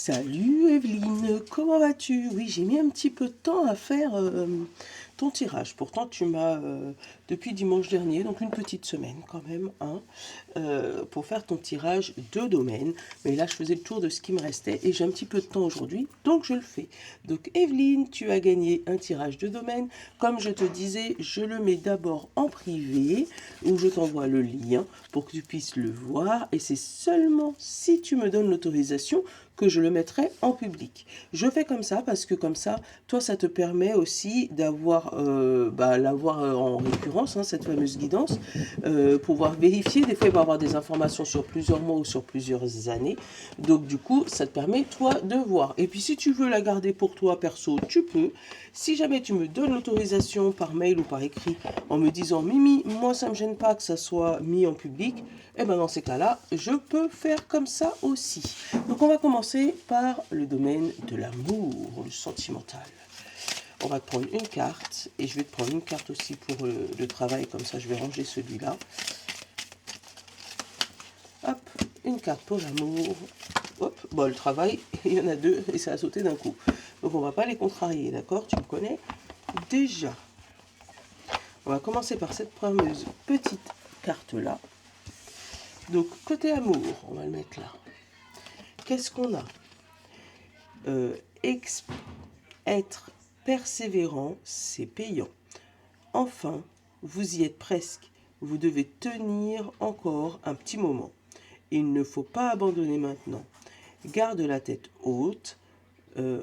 Salut Evelyne, comment vas-tu? Oui, j'ai mis un petit peu de temps à faire ton tirage. Pourtant, tu m'as, depuis dimanche dernier, donc une petite semaine quand même, hein, pour faire ton tirage de domaine. Mais là, je faisais le tour de ce qui me restait et j'ai un petit peu de temps aujourd'hui, donc je le fais. Donc Evelyne, tu as gagné un tirage de domaine. Comme je te disais, je le mets d'abord en privé, où je t'envoie le lien pour que tu puisses le voir. Et c'est seulement si tu me donnes l'autorisation que je le mettrai en public. Je fais comme ça parce que comme ça, toi, ça te permet aussi d'avoir, l'avoir en récurrence, hein, cette fameuse guidance, pouvoir vérifier. Des fois, il va y avoir des informations sur plusieurs mois ou sur plusieurs années. Donc, du coup, ça te permet, toi, de voir. Et puis, si tu veux la garder pour toi, perso, tu peux. Si jamais tu me donnes l'autorisation par mail ou par écrit en me disant, Mimi, moi, ça ne me gêne pas que ça soit mis en public, et bien dans ces cas-là, je peux faire comme ça aussi. Donc on va commencer par le domaine de l'amour, le sentimental. On va te prendre une carte, et je vais te prendre une carte aussi pour le travail, comme ça je vais ranger celui-là. Hop, une carte pour l'amour. Hop, bon, le travail, il y en a deux, et ça a sauté d'un coup. Donc on va pas les contrarier, d'accord? Tu me connais déjà. On va commencer par cette fameuse petite carte-là. Donc, côté amour, on va le mettre là. Qu'est-ce qu'on a? Être persévérant, c'est payant. Enfin, vous y êtes presque. Vous devez tenir encore un petit moment. Il ne faut pas abandonner maintenant. Garde la tête haute.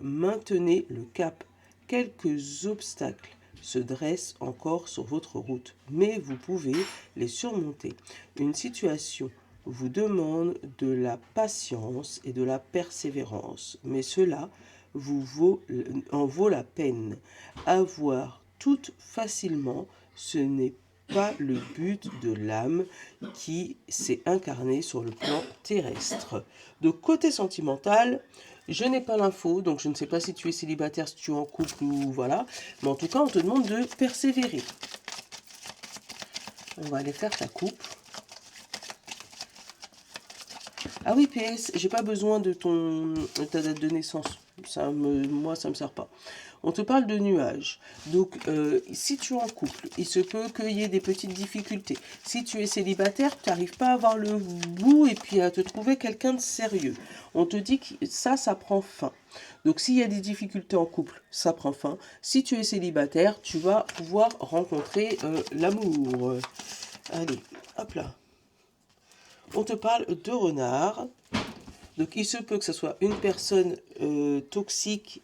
Maintenez le cap. Quelques obstacles se dressent encore sur votre route, mais vous pouvez les surmonter. Une situation vous demande de la patience et de la persévérance, mais cela en vaut la peine. Avoir tout facilement, ce n'est pas le but de l'âme qui s'est incarnée sur le plan terrestre. De côté sentimental, je n'ai pas l'info, donc je ne sais pas si tu es célibataire, si tu es en couple ou voilà. Mais en tout cas, on te demande de persévérer. On va aller faire ta coupe. Ah oui, PS, j'ai pas besoin de ta date de naissance. Moi, ça me sert pas. On te parle de nuages. Donc, si tu es en couple, il se peut qu'il y ait des petites difficultés. Si tu es célibataire, tu n'arrives pas à avoir le bout et puis à te trouver quelqu'un de sérieux. On te dit que ça prend fin. Donc, s'il y a des difficultés en couple, ça prend fin. Si tu es célibataire, tu vas pouvoir rencontrer l'amour. Allez, hop là. On te parle de renard. Donc il se peut que ce soit une personne toxique,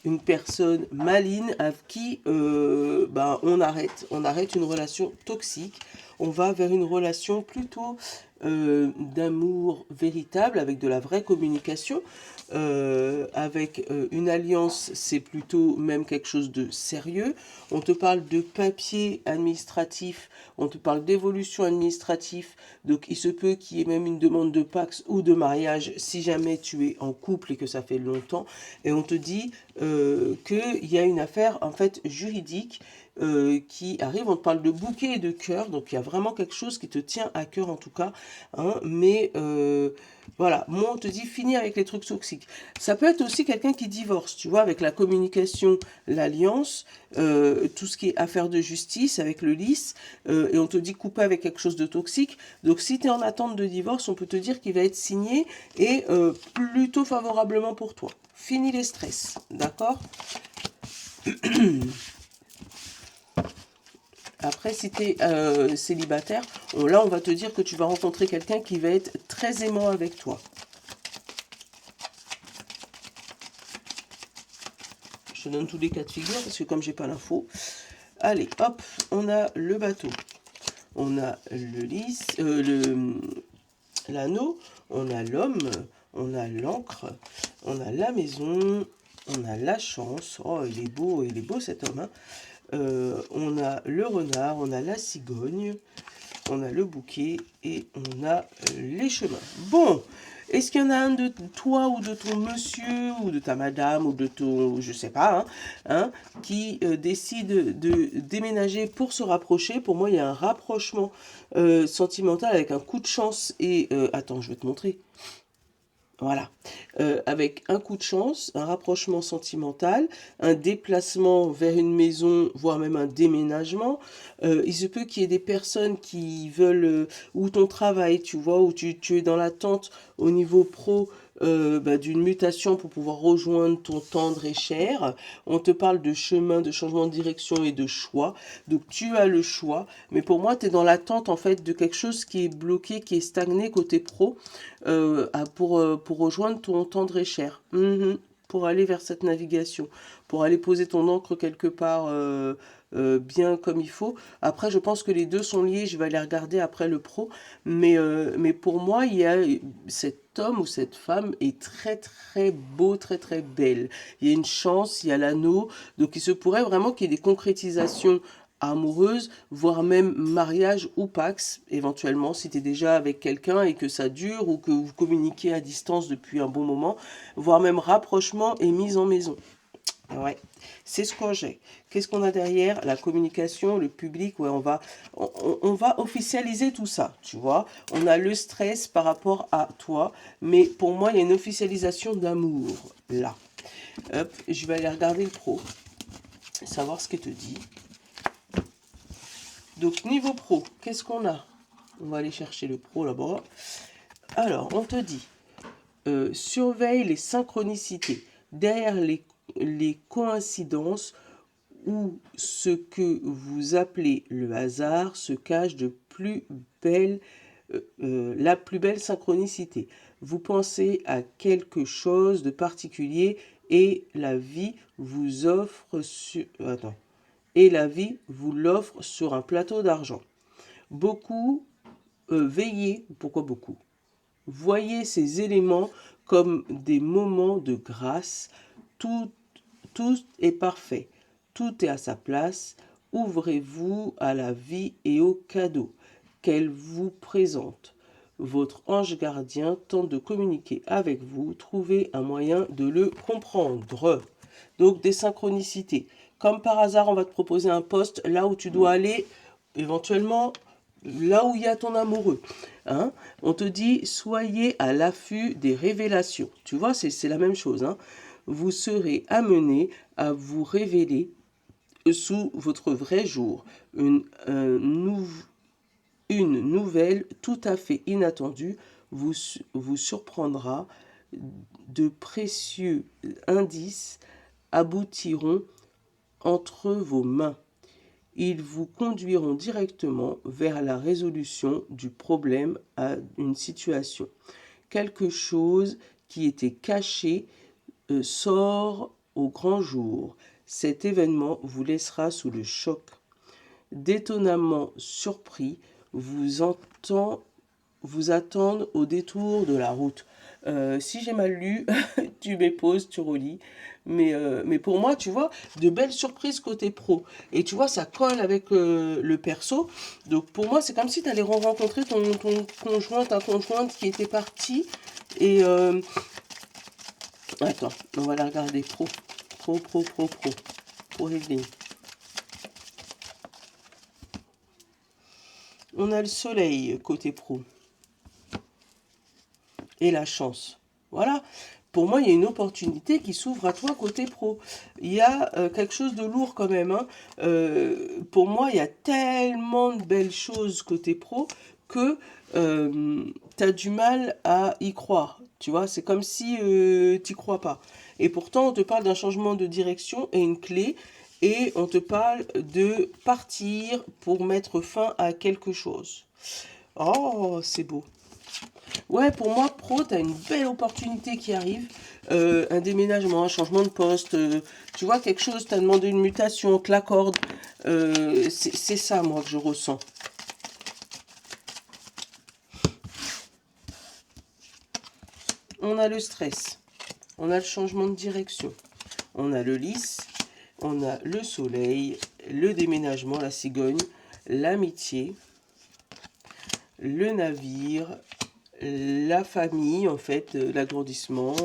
une personne maligne avec qui on arrête une relation toxique. On va vers une relation plutôt d'amour véritable, avec de la vraie communication. Avec une alliance, c'est plutôt même quelque chose de sérieux. On te parle de papier administratif, on te parle d'évolution administrative. Donc il se peut qu'il y ait même une demande de Pax ou de mariage si jamais tu es en couple et que ça fait longtemps. Et on te dit qu'il y a une affaire en fait juridique qui arrive. On te parle de bouquet et de cœur, donc il y a vraiment quelque chose qui te tient à cœur en tout cas, hein, mais voilà, moi on te dit finir avec les trucs toxiques. Ça peut être aussi quelqu'un qui divorce, tu vois, avec la communication, l'alliance, tout ce qui est affaire de justice avec le lice, et on te dit couper avec quelque chose de toxique. Donc si tu es en attente de divorce, on peut te dire qu'il va être signé et plutôt favorablement pour toi. Fini les stress, d'accord? Après, si tu es célibataire, là, on va te dire que tu vas rencontrer quelqu'un qui va être très aimant avec toi. Je te donne tous les cas de figure parce que comme j'ai pas l'info. Allez, hop, on a le bateau. On a le lys, l'anneau, on a l'homme, on a l'encre, on a la maison, on a la chance. Oh, il est beau cet homme, hein. On a le renard, on a la cigogne, on a le bouquet et on a les chemins. Bon, est-ce qu'il y en a un de toi ou de ton monsieur ou de ta madame ou de ton, je sais pas, hein, qui décide de déménager pour se rapprocher? Pour moi, il y a un rapprochement sentimental avec un coup de chance et... attends, je vais te montrer. Voilà. Avec un coup de chance, un rapprochement sentimental, un déplacement vers une maison, voire même un déménagement. Il se peut qu'il y ait des personnes qui veulent, ou ton travail, tu vois, où tu es dans l'attente au niveau pro d'une mutation pour pouvoir rejoindre ton tendre et cher. On te parle de chemin, de changement de direction et de choix. Donc tu as le choix. Mais pour moi, tu es dans l'attente en fait de quelque chose qui est bloqué, qui est stagné côté pro pour rejoindre ton tendre et cher. Pour aller vers cette navigation, pour aller poser ton encre quelque part bien comme il faut. Après, je pense que les deux sont liés, je vais aller regarder après le pro, mais pour moi, il y a cet homme ou cette femme est très très beau, très très belle. Il y a une chance, il y a l'anneau, donc il se pourrait vraiment qu'il y ait des concrétisations amoureuse, voire même mariage ou pax, éventuellement, si tu es déjà avec quelqu'un et que ça dure ou que vous communiquez à distance depuis un bon moment, voire même rapprochement et mise en maison. Ouais, c'est ce que j'ai. Qu'est-ce qu'on a derrière? La communication, le public, ouais, on va officialiser tout ça, tu vois. On a le stress par rapport à toi, mais pour moi, il y a une officialisation d'amour, là. Hop, je vais aller regarder le pro, savoir ce qu'il te dit. Donc, niveau pro, qu'est-ce qu'on a? On va aller chercher le pro là-bas. Alors, on te dit, surveille les synchronicités. Derrière les coïncidences ou ce que vous appelez le hasard se cache la plus belle synchronicité. Vous pensez à quelque chose de particulier et la vie vous offre et la vie vous l'offre sur un plateau d'argent. Beaucoup, veillez, pourquoi beaucoup? Voyez ces éléments comme des moments de grâce. Tout, tout est parfait. Tout est à sa place. Ouvrez-vous à la vie et aux cadeaux qu'elle vous présente. Votre ange gardien tente de communiquer avec vous. Trouvez un moyen de le comprendre. Donc des synchronicités. Comme par hasard, on va te proposer un poste là où tu dois aller, éventuellement là où il y a ton amoureux. Hein. On te dit, soyez à l'affût des révélations. Tu vois, c'est la même chose. Hein. Vous serez amené à vous révéler sous votre vrai jour. Une nouvelle tout à fait inattendue vous surprendra. De précieux indices aboutiront entre vos mains. Ils vous conduiront directement vers la résolution du problème à une situation. Quelque chose qui était caché sort au grand jour. Cet événement vous laissera sous le choc. D'étonnamment surpris, vous attendent au détour de la route. Si j'ai mal lu, tu m'époses, tu relis. Mais pour moi, tu vois, de belles surprises côté pro. Et tu vois, ça colle avec le perso. Donc pour moi, c'est comme si tu allais rencontrer ton conjoint, ta conjointe qui était partie. Et attends, on va la regarder. Pro healing. On a le soleil côté pro. Et la chance. Voilà. Pour moi, il y a une opportunité qui s'ouvre à toi côté pro. Il y a quelque chose de lourd quand même. Hein. Pour moi, il y a tellement de belles choses côté pro que tu as du mal à y croire. Tu vois, c'est comme si tu n'y crois pas. Et pourtant, on te parle d'un changement de direction et une clé. Et on te parle de partir pour mettre fin à quelque chose. Oh, c'est beau. Ouais, pour moi, pro, tu as une belle opportunité qui arrive. Un déménagement, un changement de poste. Tu vois, quelque chose, tu as demandé une mutation, on te l'accorde. C'est ça, moi, que je ressens. On a le stress. On a le changement de direction. On a le lys. On a le soleil. Le déménagement, la cigogne. L'amitié. Le navire. La famille, en fait, l'agrandissement,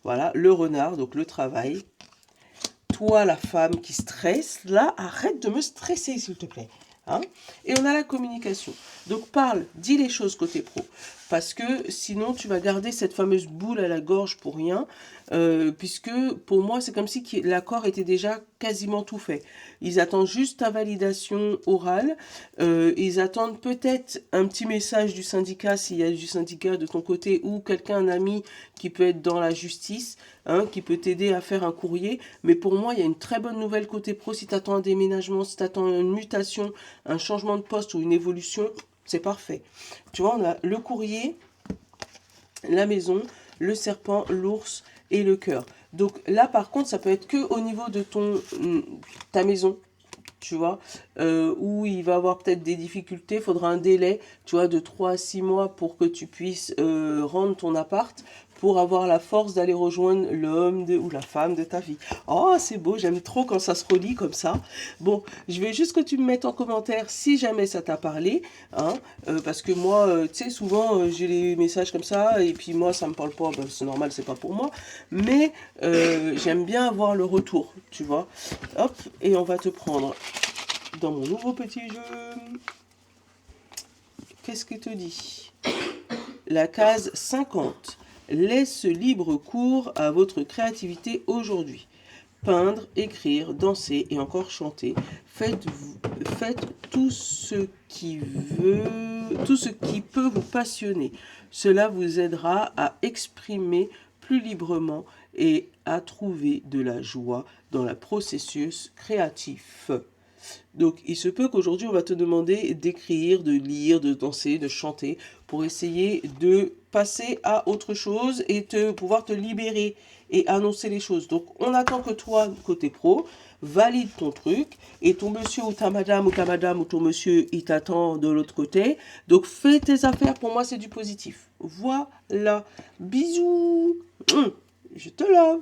voilà, le renard, donc le travail. Toi, la femme qui stresse, là, arrête de me stresser, s'il te plaît. Hein. Et on a la communication. Donc parle, dis les choses côté pro. parce que sinon tu vas garder cette fameuse boule à la gorge pour rien, puisque pour moi c'est comme si l'accord était déjà quasiment tout fait. Ils attendent juste ta validation orale, ils attendent peut-être un petit message du syndicat s'il y a du syndicat de ton côté ou quelqu'un, un ami qui peut être dans la justice, hein, qui peut t'aider à faire un courrier. Mais pour moi, il y a une très bonne nouvelle côté pro. Si tu attends un déménagement, si tu attends une mutation, un changement de poste ou une évolution, c'est parfait. Tu vois, on a le courrier, la maison, le serpent, l'ours et le cœur. Donc là, par contre, ça peut être que au niveau de ta maison, tu vois, où il va avoir peut-être des difficultés, il faudra un délai, tu vois, de 3 à 6 mois pour que tu puisses rendre ton appart, pour avoir la force d'aller rejoindre l'homme ou la femme de ta vie. Oh, c'est beau, j'aime trop quand ça se relie comme ça. Bon, je vais juste que tu me mettes en commentaire si jamais ça t'a parlé, hein, parce que moi, tu sais, souvent, j'ai les messages comme ça, et puis moi, ça me parle pas, ben, c'est normal, c'est pas pour moi, mais j'aime bien avoir le retour, tu vois. Hop, et on va te prendre dans mon nouveau petit jeu. Qu'est-ce qu'il te dit? La case 50. Laisse libre cours à votre créativité aujourd'hui. Peindre, écrire, danser et encore chanter. Faites tout ce qui peut vous passionner. Cela vous aidera à exprimer plus librement et à trouver de la joie dans le processus créatif. Donc, il se peut qu'aujourd'hui, on va te demander d'écrire, de lire, de danser, de chanter, pour essayer de passer à autre chose et pouvoir te libérer et annoncer les choses. Donc, on attend que toi, côté pro, valide ton truc, et ton monsieur ou ta madame ou ton monsieur, il t'attend de l'autre côté. Donc, fais tes affaires, pour moi, c'est du positif. Voilà. Bisous. Je te love.